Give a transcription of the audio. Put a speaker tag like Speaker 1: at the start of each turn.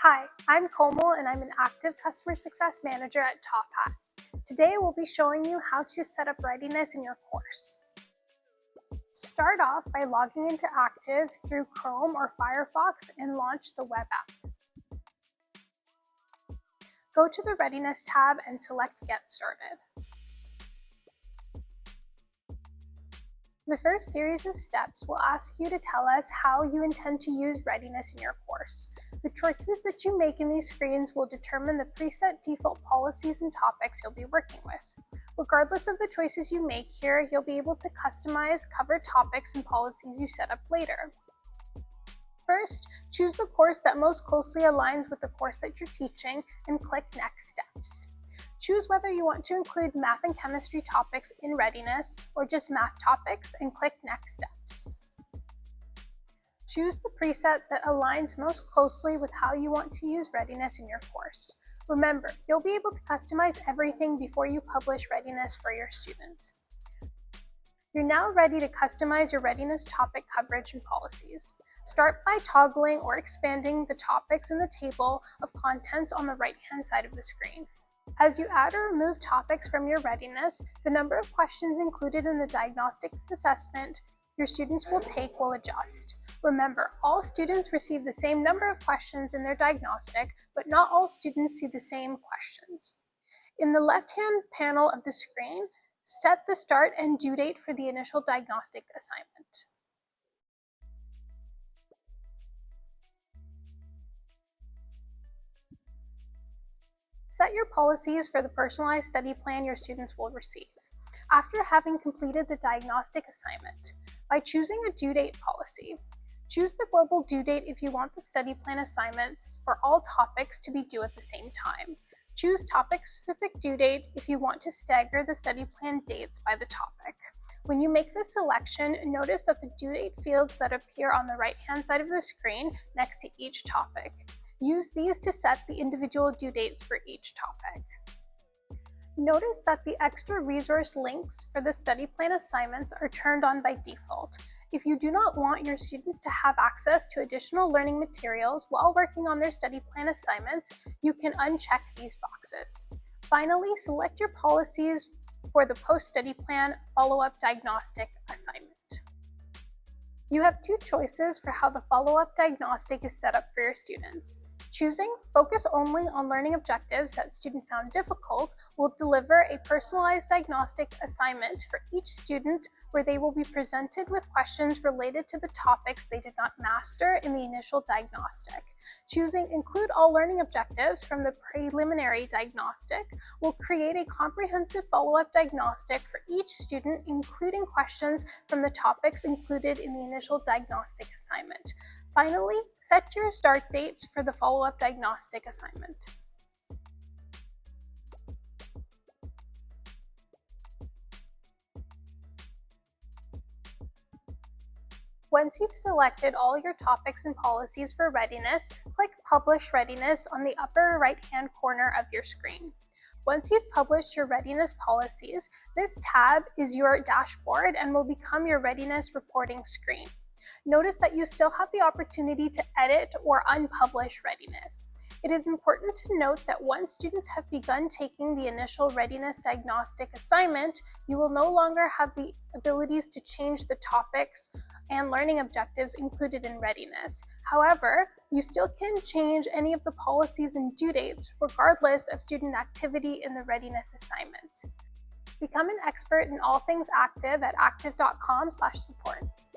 Speaker 1: Hi, I'm Komal and I'm an Aktiv Customer Success Manager at Top Hat. Today we'll be showing you how to set up readiness in your course. Start off by logging into Aktiv through Chrome or Firefox and launch the web app. Go to the Readiness tab and select Get Started. The first series of steps will ask you to tell us how you intend to use readiness in your course. The choices that you make in these screens will determine the preset default policies and topics you'll be working with. Regardless of the choices you make here, you'll be able to customize covered topics and policies you set up later. First, choose the course that most closely aligns with the course that you're teaching and click Next Steps. Choose whether you want to include math and chemistry topics in readiness or just math topics and click Next Steps. Choose the preset that aligns most closely with how you want to use readiness in your course. Remember, you'll be able to customize everything before you publish readiness for your students. You're now ready to customize your readiness topic coverage and policies. Start by toggling or expanding the topics in the table of contents on the right-hand side of the screen. As you add or remove topics from your readiness, the number of questions included in the diagnostic assessment your students will take will adjust. Remember, all students receive the same number of questions in their diagnostic, but not all students see the same questions. In the left-hand panel of the screen, set the start and due date for the initial diagnostic assignment. Set your policies for the personalized study plan your students will receive after having completed the diagnostic assignment by choosing a due date policy. Choose the global due date if you want the study plan assignments for all topics to be due at the same time. Choose topic-specific due date if you want to stagger the study plan dates by the topic. When you make this selection, notice that the due date fields that appear on the right-hand side of the screen next to each topic. Use these to set the individual due dates for each topic. Notice that the extra resource links for the study plan assignments are turned on by default. If you do not want your students to have access to additional learning materials while working on their study plan assignments, you can uncheck these boxes. Finally, select your policies for the post-study plan follow-up diagnostic assignment. You have two choices for how the follow-up diagnostic is set up for your students. Choosing Focus Only on Learning Objectives that student found difficult will deliver a personalized diagnostic assignment for each student where they will be presented with questions related to the topics they did not master in the initial diagnostic. Choosing Include All Learning Objectives from the preliminary diagnostic will create a comprehensive follow-up diagnostic for each student, including questions from the topics included in the initial diagnostic assignment. Finally, set your start dates for the follow-up diagnostic assignment. Once you've selected all your topics and policies for readiness, click Publish Readiness on the upper right-hand corner of your screen. Once you've published your readiness policies, this tab is your dashboard and will become your readiness reporting screen. Notice that you still have the opportunity to edit or unpublish readiness. It is important to note that once students have begun taking the initial readiness diagnostic assignment, you will no longer have the abilities to change the topics and learning objectives included in readiness. However, you still can change any of the policies and due dates regardless of student activity in the readiness assignments. Become an expert in all things Aktiv at aktiv.com/support.